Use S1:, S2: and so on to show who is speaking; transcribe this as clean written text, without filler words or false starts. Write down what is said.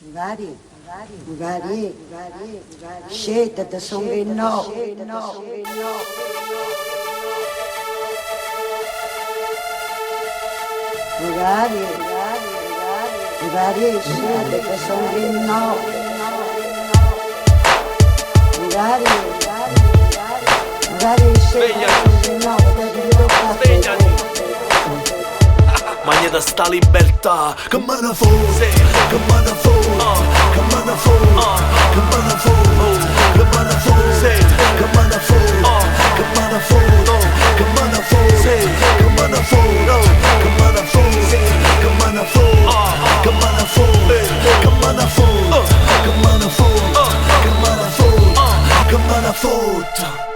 S1: Magari, scelta da songhino. Magari, scelta da songhino. Magari, scelta da songhino.
S2: Svegliati. Magna da sta libertà che me ne fotte, che me ne fotte, che me ne fotte, che me ne fotte, che me ne fotte, che me ne fotte, che me ne fotte, che me ne fotte, che me ne fotte, che me ne fotte, che me ne fotte, che me ne fotte, che me ne fotte, che me ne fotte, che me ne fotte, che me ne fotte.